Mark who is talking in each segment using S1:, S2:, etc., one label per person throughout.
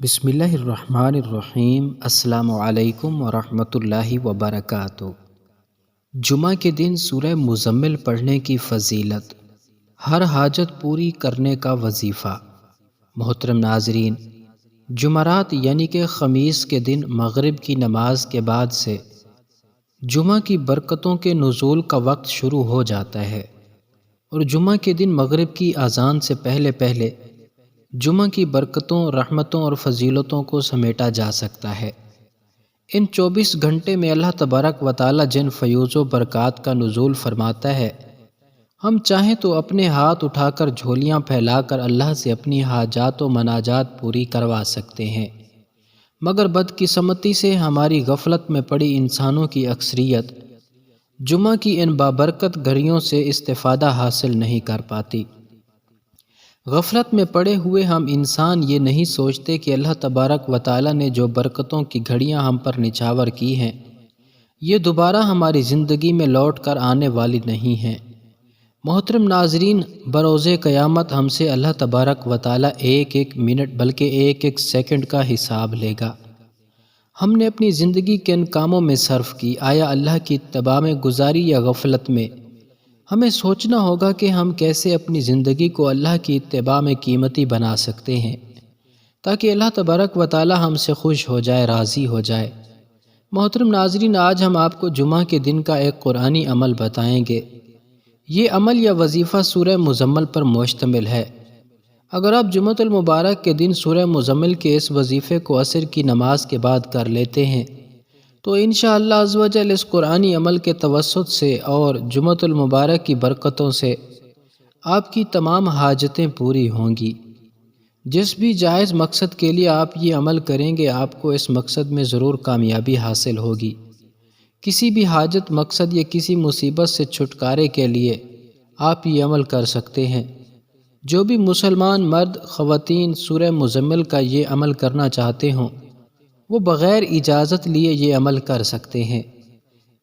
S1: بسم اللہ الرحمن الرحیم۔ السلام علیکم ورحمۃ اللہ وبرکاتہ۔ جمعہ کے دن سورہ مزمل پڑھنے کی فضیلت، ہر حاجت پوری کرنے کا وظیفہ۔ محترم ناظرین، جمعرات یعنی کہ خمیس کے دن مغرب کی نماز کے بعد سے جمعہ کی برکتوں کے نزول کا وقت شروع ہو جاتا ہے، اور جمعہ کے دن مغرب کی اذان سے پہلے جمعہ کی برکتوں، رحمتوں اور فضیلتوں کو سمیٹا جا سکتا ہے۔ ان 24 گھنٹے میں اللہ تبارک و تعالی جن فیوز و برکات کا نزول فرماتا ہے، ہم چاہیں تو اپنے ہاتھ اٹھا کر جھولیاں پھیلا کر اللہ سے اپنی حاجات و مناجات پوری کروا سکتے ہیں، مگر بدقسمتی سے ہماری غفلت میں پڑی انسانوں کی اکثریت جمعہ کی ان بابرکت گھڑیوں سے استفادہ حاصل نہیں کر پاتی۔ غفلت میں پڑے ہوئے ہم انسان یہ نہیں سوچتے کہ اللہ تبارک و تعالی نے جو برکتوں کی گھڑیاں ہم پر نچھاور کی ہیں، یہ دوبارہ ہماری زندگی میں لوٹ کر آنے والی نہیں ہیں۔ محترم ناظرین، بروز قیامت ہم سے اللہ تبارک و تعالی ایک ایک منٹ بلکہ ایک ایک سیکنڈ کا حساب لے گا۔ ہم نے اپنی زندگی کے ان کاموں میں صرف کی، آیا اللہ کی اتباع میں گزاری یا غفلت میں؟ ہمیں سوچنا ہوگا کہ ہم کیسے اپنی زندگی کو اللہ کی اتباع میں قیمتی بنا سکتے ہیں، تاکہ اللہ تبارک و تعالی ہم سے خوش ہو جائے، راضی ہو جائے۔ محترم ناظرین، آج ہم آپ کو جمعہ کے دن کا ایک قرآنی عمل بتائیں گے۔ یہ عمل یا وظیفہ سورہ مزمل پر مشتمل ہے۔ اگر آپ جمعۃ المبارک کے دن سورہ مزمل کے اس وظیفے کو عصر کی نماز کے بعد کر لیتے ہیں تو انشاءاللہ عز و جل اس قرآنی عمل کے توسط سے اور جمعۃ المبارک کی برکتوں سے آپ کی تمام حاجتیں پوری ہوں گی۔ جس بھی جائز مقصد کے لیے آپ یہ عمل کریں گے، آپ کو اس مقصد میں ضرور کامیابی حاصل ہوگی۔ کسی بھی حاجت، مقصد یا کسی مصیبت سے چھٹکارے کے لیے آپ یہ عمل کر سکتے ہیں۔ جو بھی مسلمان مرد خواتین سورہ مزمل کا یہ عمل کرنا چاہتے ہوں، وہ بغیر اجازت لیے یہ عمل کر سکتے ہیں۔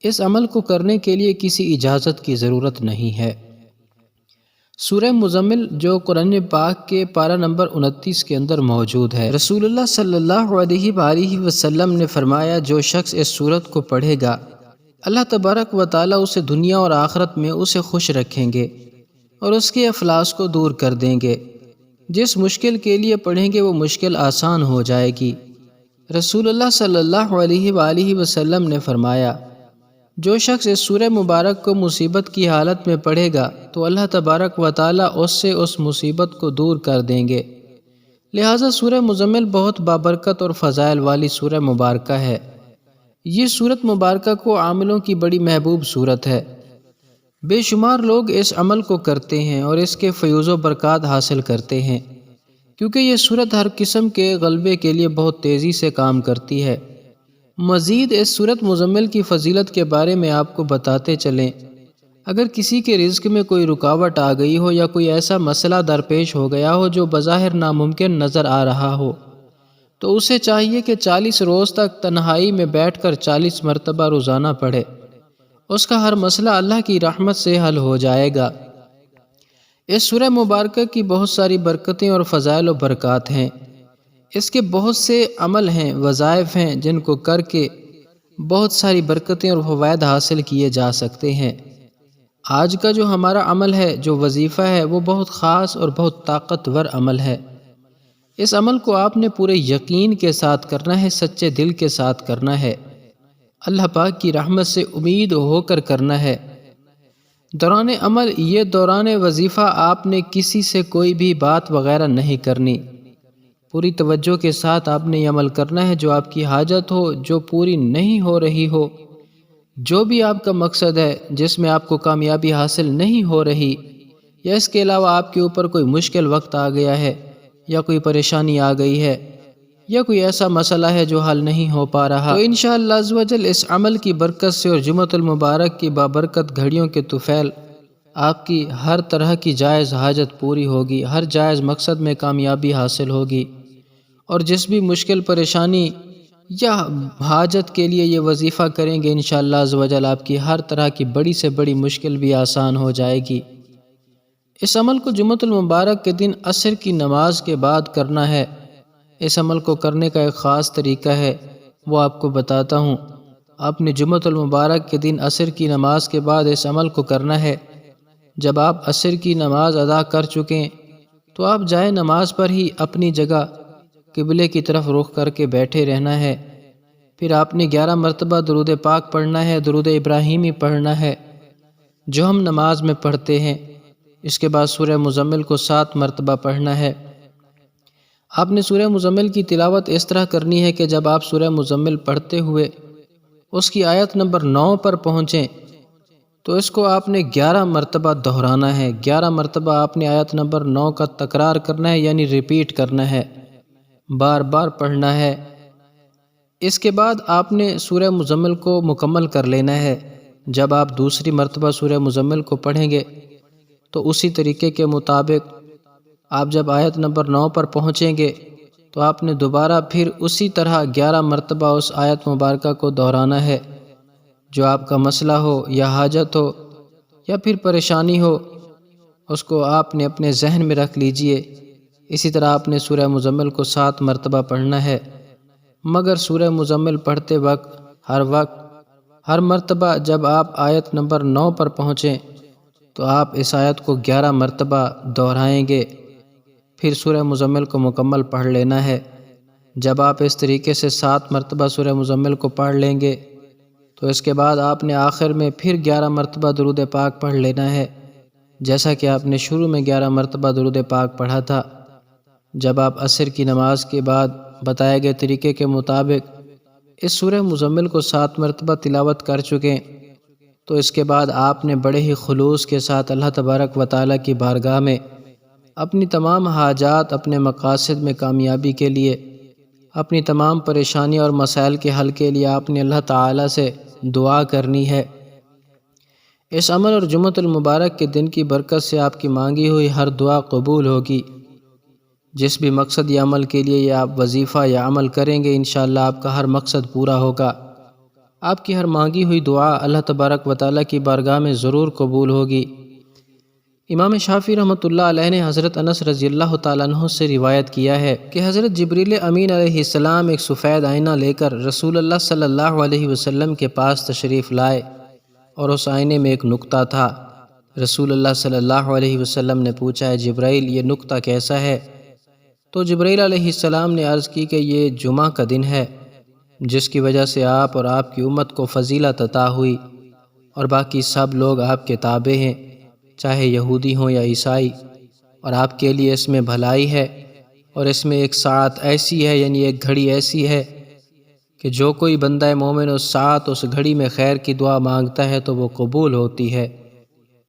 S1: اس عمل کو کرنے کے لیے کسی اجازت کی ضرورت نہیں ہے۔ سورہ مزمل جو قرآن پاک کے پارہ نمبر 29 کے اندر موجود ہے، رسول اللہ صلی اللہ علیہ وآلہ وسلم نے فرمایا، جو شخص اس سورت کو پڑھے گا، اللہ تبارک و تعالیٰ اسے دنیا اور آخرت میں اسے خوش رکھیں گے اور اس کے افلاس کو دور کر دیں گے۔ جس مشکل کے لیے پڑھیں گے وہ مشکل آسان ہو جائے گی۔ رسول اللہ صلی اللہ علیہ وآلہ وسلم نے فرمایا، جو شخص اس سورہ مبارک کو مصیبت کی حالت میں پڑھے گا تو اللہ تبارک و تعالیٰ اس سے اس مصیبت کو دور کر دیں گے۔ لہٰذا سورہ مزمل بہت بابرکت اور فضائل والی سورہ مبارکہ ہے۔ یہ سورت مبارکہ کو عاملوں کی بڑی محبوب سورت ہے۔ بے شمار لوگ اس عمل کو کرتے ہیں اور اس کے فیوز و برکات حاصل کرتے ہیں، کیونکہ یہ سورت ہر قسم کے غلبے کے لیے بہت تیزی سے کام کرتی ہے۔ مزید اس سورت مزمل کی فضیلت کے بارے میں آپ کو بتاتے چلیں، اگر کسی کے رزق میں کوئی رکاوٹ آ گئی ہو یا کوئی ایسا مسئلہ درپیش ہو گیا ہو جو بظاہر ناممکن نظر آ رہا ہو، تو اسے چاہیے کہ 40 روز تک تنہائی میں بیٹھ کر 40 مرتبہ روزانہ پڑھے۔ اس کا ہر مسئلہ اللہ کی رحمت سے حل ہو جائے گا۔ اس سورہ مبارکہ کی بہت ساری برکتیں اور فضائل و برکات ہیں۔ اس کے بہت سے عمل ہیں، وظائف ہیں، جن کو کر کے بہت ساری برکتیں اور فوائد حاصل کیے جا سکتے ہیں۔ آج کا جو ہمارا عمل ہے، جو وظیفہ ہے، وہ بہت خاص اور بہت طاقتور عمل ہے۔ اس عمل کو آپ نے پورے یقین کے ساتھ کرنا ہے، سچے دل کے ساتھ کرنا ہے، اللہ پاک کی رحمت سے امید ہو کر کرنا ہے۔ دوران عمل، یہ دوران وظیفہ آپ نے کسی سے کوئی بھی بات وغیرہ نہیں کرنی، پوری توجہ کے ساتھ آپ نے یہ عمل کرنا ہے۔ جو آپ کی حاجت ہو، جو پوری نہیں ہو رہی ہو، جو بھی آپ کا مقصد ہے جس میں آپ کو کامیابی حاصل نہیں ہو رہی، یا اس کے علاوہ آپ کے اوپر کوئی مشکل وقت آ گیا ہے، یا کوئی پریشانی آ گئی ہے، یا کوئی ایسا مسئلہ ہے جو حل نہیں ہو پا رہا، تو انشاءاللہ عز و جل اس عمل کی برکت سے اور جمعۃ المبارک کی بابرکت گھڑیوں کے طفیل آپ کی ہر طرح کی جائز حاجت پوری ہوگی، ہر جائز مقصد میں کامیابی حاصل ہوگی، اور جس بھی مشکل پریشانی یا حاجت کے لیے یہ وظیفہ کریں گے، انشاءاللہ عز و جل آپ کی ہر طرح کی بڑی سے بڑی مشکل بھی آسان ہو جائے گی۔ اس عمل کو جمعۃ المبارک کے دن عصر کی نماز کے بعد کرنا ہے، اس عمل کو کرنے کا ایک خاص طریقہ ہے، وہ آپ کو بتاتا ہوں۔ آپ نے جمعۃ المبارک کے دن عصر کی نماز کے بعد اس عمل کو کرنا ہے۔ جب آپ عصر کی نماز ادا کر چکیں تو آپ جائے نماز پر ہی اپنی جگہ قبلے کی طرف رخ کر کے بیٹھے رہنا ہے۔ پھر آپ نے 11 مرتبہ درود پاک پڑھنا ہے، درود ابراہیمی پڑھنا ہے جو ہم نماز میں پڑھتے ہیں۔ اس کے بعد سورہ مزمل کو 7 مرتبہ پڑھنا ہے۔ آپ نے سورہ مزمل کی تلاوت اس طرح کرنی ہے کہ جب آپ سورہ مزمل پڑھتے ہوئے اس کی آیت نمبر 9 پر پہنچیں تو اس کو آپ نے 11 مرتبہ دہرانا ہے۔ 11 مرتبہ آپ نے آیت نمبر 9 کا تکرار کرنا ہے، یعنی ریپیٹ کرنا ہے، بار بار پڑھنا ہے۔ اس کے بعد آپ نے سورہ مزمل کو مکمل کر لینا ہے۔ جب آپ دوسری مرتبہ سورہ مزمل کو پڑھیں گے تو اسی طریقے کے مطابق آپ جب آیت نمبر 9 پر پہنچیں گے تو آپ نے دوبارہ پھر اسی طرح 11 مرتبہ اس آیت مبارکہ کو دہرانا ہے۔ جو آپ کا مسئلہ ہو یا حاجت ہو یا پھر پریشانی ہو، اس کو آپ نے اپنے ذہن میں رکھ لیجئے۔ اسی طرح آپ نے سورہ مزمل کو 7 مرتبہ پڑھنا ہے، مگر سورہ مزمل پڑھتے وقت ہر مرتبہ جب آپ آیت نمبر 9 پر پہنچیں تو آپ اس آیت کو 11 مرتبہ دہرائیں گے، پھر سورہ مزمل کو مکمل پڑھ لینا ہے۔ جب آپ اس طریقے سے 7 مرتبہ سورہ مزمل کو پڑھ لیں گے تو اس کے بعد آپ نے آخر میں پھر 11 مرتبہ درود پاک پڑھ لینا ہے، جیسا کہ آپ نے شروع میں 11 مرتبہ درود پاک پڑھا تھا۔ جب آپ عصر کی نماز کے بعد بتائے گئے طریقے کے مطابق اس سورہ مزمل کو 7 مرتبہ تلاوت کر چکیں تو اس کے بعد آپ نے بڑے ہی خلوص کے ساتھ اللہ تبارک و تعالیٰ کی بارگاہ میں اپنی تمام حاجات، اپنے مقاصد میں کامیابی کے لیے، اپنی تمام پریشانی اور مسائل کے حل کے لیے آپ نے اللہ تعالیٰ سے دعا کرنی ہے۔ اس عمل اور جمعۃ المبارک کے دن کی برکت سے آپ کی مانگی ہوئی ہر دعا قبول ہوگی۔ جس بھی مقصد یا عمل کے لیے یہ آپ وظیفہ یا عمل کریں گے، انشاءاللہ آپ کا ہر مقصد پورا ہوگا۔ آپ کی ہر مانگی ہوئی دعا اللہ تبارک و تعالیٰ کی بارگاہ میں ضرور قبول ہوگی۔ امام شافعی رحمۃ اللہ علیہ نے حضرت انس رضی اللہ تعالیٰ عنہ سے روایت کیا ہے کہ حضرت جبریل امین علیہ السلام ایک سفید آئینہ لے کر رسول اللہ صلی اللہ علیہ وسلم کے پاس تشریف لائے اور اس آئینے میں ایک نقطہ تھا۔ رسول اللہ صلی اللہ علیہ وسلم نے پوچھا، جبرائیل یہ نقطہ کیسا ہے؟ تو جبرائیل علیہ السلام نے عرض کی کہ یہ جمعہ کا دن ہے، جس کی وجہ سے آپ اور آپ کی امت کو فضیلت عطا ہوئی اور باقی سب لوگ آپ کے تابع ہیں، چاہے یہودی ہوں یا عیسائی، اور آپ کے لیے اس میں بھلائی ہے، اور اس میں ایک ساعت ایسی ہے، یعنی ایک گھڑی ایسی ہے کہ جو کوئی بندہ مومن اس ساعت اس گھڑی میں خیر کی دعا مانگتا ہے تو وہ قبول ہوتی ہے۔